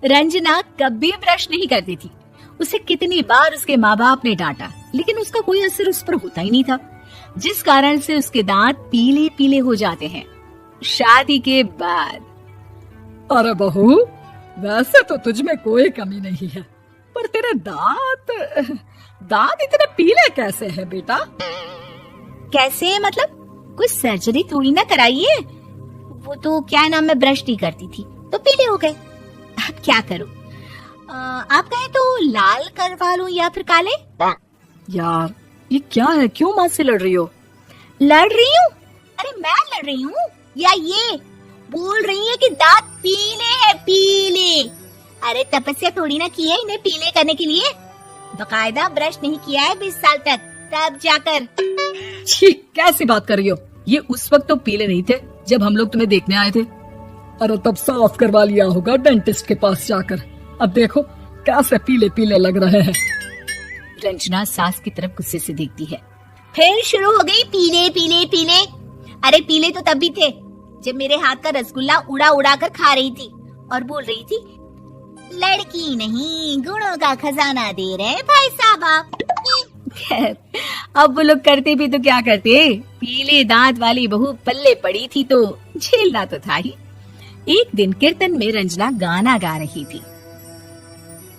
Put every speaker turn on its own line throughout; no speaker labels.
रंजना कभी ब्रश नहीं करती थी। उसे कितनी बार उसके माँ बाप ने डांटा, लेकिन उसका कोई असर उस पर होता ही नहीं था, जिस कारण से उसके दांत पीले पीले हो जाते हैं। शादी के बाद
अरे बहू, वैसे तो तुझ में कोई कमी नहीं है, पर तेरे दांत इतने पीले कैसे हैं बेटा?
कैसे मतलब? कुछ सर्जरी थोड़ी ना कराई है। वो तो क्या नाम, मैं ब्रश नहीं करती थी तो पीले हो गए। अब क्या करूं? आप कहें तो लाल करवा लूं या फिर काले?
यार ये क्या है, क्यों माँ से लड़ रही हो?
लड़ रही हूँ? अरे मैं लड़ रही हूँ या ये बोल रही है कि दांत पीले हैं, पीले। अरे तपस्या थोड़ी ना की है इन्हें पीले करने के लिए। बकायदा ब्रश नहीं किया है 20 साल तक, तब जाकर।
छी, कैसी बात कर रही हो? ये उस वक्त तो पीले नहीं थे जब हम लोग तुम्हें देखने आए थे। अरे तब साफ करवा लिया होगा डेंटिस्ट के पास जाकर। अब देखो कैसे पीले पीले लग रहे हैं।
रंजना सास की तरफ गुस्से से देखती है। फिर शुरू हो गई पीले पीले पीले। अरे पीले तो तब भी थे जब मेरे हाथ का रसगुल्ला उड़ा उड़ा कर खा रही थी और बोल रही थी, लड़की नहीं गुणों का खजाना दे रहे भाई साहब आप। खैर, अब वो लोग करते भी तो क्या करते, पीले दांत वाली बहू पल्ले पड़ी थी तो झेलना तो था ही। एक दिन कीर्तन में रंजना गाना गा रही थी।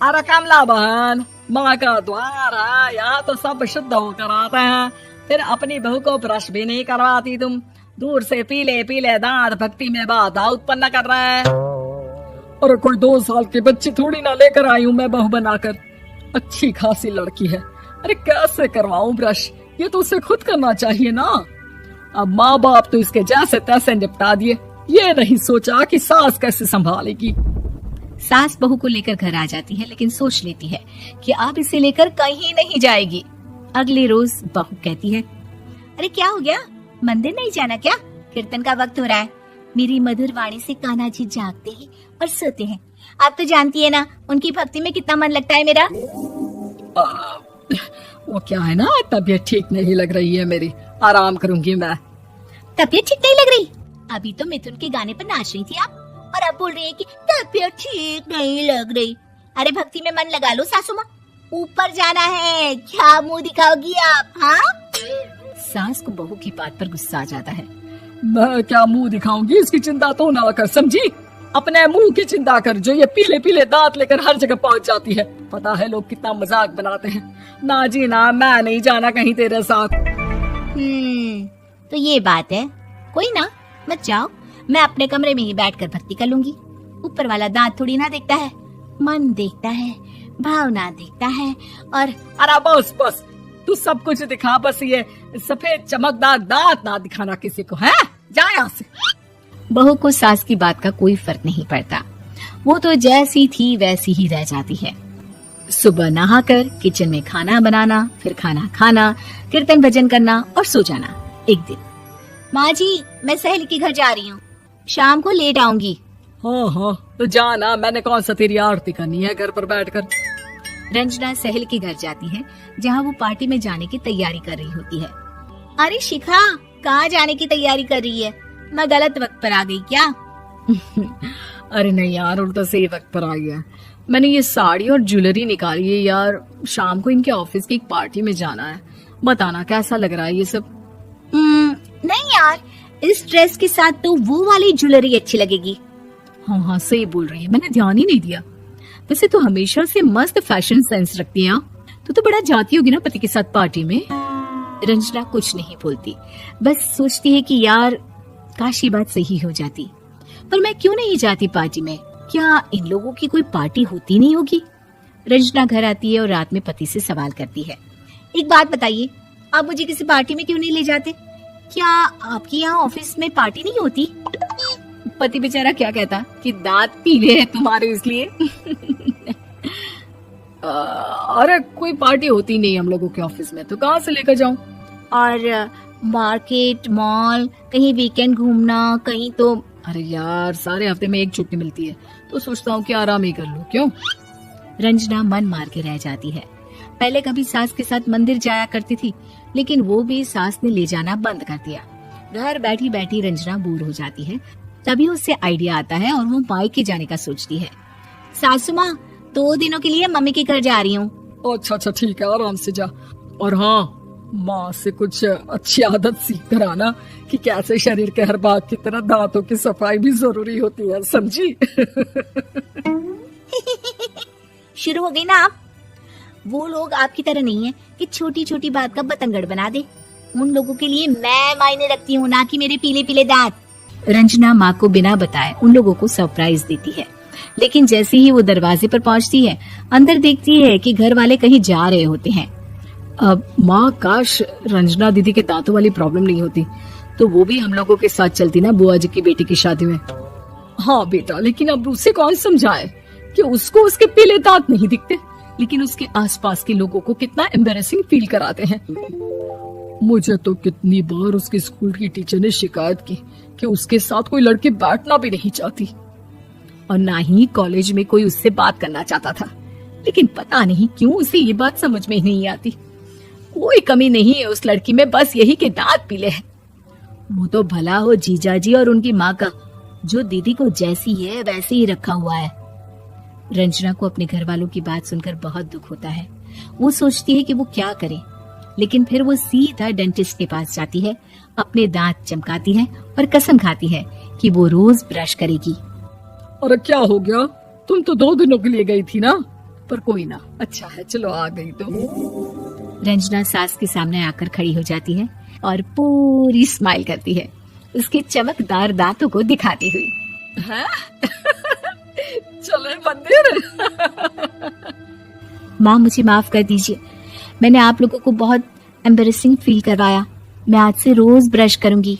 अरे कमला बहन, माँ का द्वार है, यहाँ तो सब शुद्ध होकर आते हैं, फिर अपनी बहू को ब्रश भी नहीं करवाती तुम। दूर से पीले पीले दांत भक्ति में बाधा उत्पन्न कर रहे हैं। अरे कोई 2 साल की बच्ची थोड़ी ना लेकर आई हूँ मैं बहू बनाकर। अच्छी खासी लड़की है, अरे कैसे करवाऊं ब्रश? ये तो उसे खुद करना चाहिए ना। अब माँ बाप तो इसके जैसे तैसे निपटा दिए, ये नहीं सोचा कि सास कैसे संभालेगी।
सास बहू को लेकर घर आ जाती है, लेकिन सोच लेती है कि अब इसे लेकर कहीं नहीं जाएगी। अगले रोज बहू कहती है, अरे क्या हो गया, मंदिर नहीं जाना क्या? कीर्तन का वक्त हो रहा है। मेरी मधुर वाणी से कान्हा जी जागते हैं और सोते हैं। आप तो जानती है ना उनकी भक्ति में कितना मन लगता है मेरा।
वो क्या है ना, तबीयत ठीक नहीं लग रही है मेरी, आराम करूंगी मैं।
तबीयत ठीक नहीं लग रही? अभी तो मिथुन के गाने पर नाच रही थी आप, और अब बोल रही है कि तबीयत ठीक नहीं लग रही। अरे भक्ति में मन लगा लो सासू माँ, ऊपर जाना है, क्या मुंह दिखाओगी आप? हाँ? सास को बहू की बात पर गुस्सा आ जाता है।
मैं क्या मुंह दिखाऊंगी, इसकी चिंता तो ना कर, समझी? अपने मुंह की चिंता कर, जो ये पीले पीले दांत लेकर हर जगह पहुंच जाती है। पता है लोग कितना मजाक बनाते हैं। ना जी ना, मैं नहीं जाना कहीं तेरे साथ।
तो ये बात है, कोई ना, मत जाओ, मैं अपने कमरे में ही बैठकर भक्ति कर लूंगी। ऊपर वाला दांत थोड़ी ना देखता है, मन देखता है, भावना देखता है। और
अरे बस बस, तू सब कुछ दिखा, बस ये सफेद चमकदार दांत ना दिखाना किसी को, है? जा यहाँ से।
बहू को सास की बात का कोई फर्क नहीं पड़ता, वो तो जैसी थी वैसी ही रह जाती है। सुबह नहाकर किचन में खाना बनाना, फिर खाना खाना, कीर्तन भजन करना और सो जाना। एक दिन, माँ जी मैं सहेली के घर जा रही हूँ, शाम को लेट आऊंगी।
हाँ हाँ तो जाना, मैंने कौन सा तेरी आरती करनी है घर पर बैठकर।
रंजना सहेली के घर जाती है, जहाँ वो पार्टी में जाने की तैयारी कर रही होती है। अरे शिखा, कहाँ जाने की तैयारी कर रही है? मैं गलत वक्त पर आ गई क्या?
अरे नहीं यार, उल्टा सही वक्त पर आ गया। मैंने ये साड़ी और ज्वेलरी निकाली है यार, शाम को इनके ऑफिस की एक पार्टी में जाना है। बताना कैसा लग रहा है ये सब?
नहीं यार, इस ड्रेस के साथ तो वो वाली ज्वेलरी अच्छी लगेगी।
हाँ हाँ सही बोल रही है, मैंने ध्यान ही नहीं दिया। वैसे तो हमेशा से मस्त फैशन सेंस रखती है। तो बड़ा जाती होगी ना पति के साथ पार्टी में।
रंजना कुछ नहीं बोलती, बस सोचती है कि यार काश ये बात सही हो जाती, पर मैं क्यों नहीं जाती पार्टी में? क्या इन लोगों की कोई पार्टी होती नहीं होगी? रंजना घर आती है और रात में पति से सवाल करती है, एक बात बताइए, आप मुझे किसी पार्टी में क्यों नहीं ले जाते? क्या आपके यहाँ ऑफिस में पार्टी नहीं होती? पति बेचारा क्या कहता कि दांत पीले हैं तुम्हारे इसलिए।
अरे कोई पार्टी होती नहीं हम लोगों के ऑफिस में, तो कहाँ से लेकर जाऊं?
और मार्केट, मॉल, कहीं वीकेंड घूमना, कहीं तो।
अरे यार सारे हफ्ते में एक छुट्टी मिलती है, तो सोचता हूँ कि आराम ही कर लूं। क्यों?
रंजना मन मार के रह जाती है। पहले कभी सास के साथ मंदिर जाया करती थी, लेकिन वो भी सास ने ले जाना बंद कर दिया। घर बैठी बैठी रंजना बोर हो जाती है। तभी उससे आइडिया आता है और वो मायके जाने का सोचती है। सासू माँ 2 दिनों के लिए मम्मी के घर जा रही हूँ।
अच्छा अच्छा ठीक है, आराम से जा। और हाँ, माँ से कुछ अच्छी आदत सीख कर आना कि कैसे शरीर के हर भाग की तरह दांतों की सफाई भी जरूरी होती है, समझी?
शुरू हो गई ना आप। वो लोग आपकी तरह नहीं है कि छोटी छोटी बात का बतंगड़ बना दे। उन लोगों के लिए मैं मायने रखती हूँ, ना कि मेरे पीले पीले दांत। रंजना माँ को बिना बताए उन लोगों को सरप्राइज देती है, लेकिन जैसे ही वो दरवाजे पर पहुंचती है, अंदर देखती है कि घर वाले कहीं जा रहे होते हैं।
अब माँ, काश रंजना दीदी के दांतों वाली प्रॉब्लम नहीं होती तो वो भी हम लोगों के साथ चलती ना बुआ जी की बेटी की शादी में। हाँ बेटा, लेकिन अब उसे कौन समझाए कि उसको उसके पीले दांत नहीं दिखते, लेकिन उसके आसपास के लोगों को कितना एम्बैरेसिंग फील कराते हैं। मुझे तो कितनी बार उसके स्कूल की टीचर ने शिकायत की कि उसके साथ कोई लड़की बैठना भी नहीं चाहती, और ना ही कॉलेज में कोई उससे बात करना चाहता था। लेकिन पता नहीं क्यों उसे ये बात समझ में ही नहीं आती। कोई कमी नहीं है उस लड़की में, बस यही के दांत पीले हैं। वो तो भला हो जीजा जी और उनकी माँ का, जो दीदी को जैसी है वैसे ही रखा हुआ है। रंजना को अपने घर वालों की बात सुनकर बहुत दुख होता है। वो सोचती है कि वो क्या करे, लेकिन फिर वो सीधा डेंटिस्ट के पास जाती है, अपने दांत चमकाती है और कसम खाती है कि वो रोज ब्रश करेगी।
अरे क्या हो गया, तुम तो 2 दिनों के लिए गई थी ना। पर कोई ना, अच्छा है, चलो आ गई तो।
रंजना सास के सामने आकर खड़ी हो जाती है और पूरी स्माइल करती है, उसके चमकदार दांतों को दिखाती हुई।
हैं? चले मंदिर।
माँ मुझे माफ कर दीजिए, मैंने आप लोगों को बहुत एम्बैरेसिंग फील करवाया। मैं आज से रोज ब्रश करूंगी।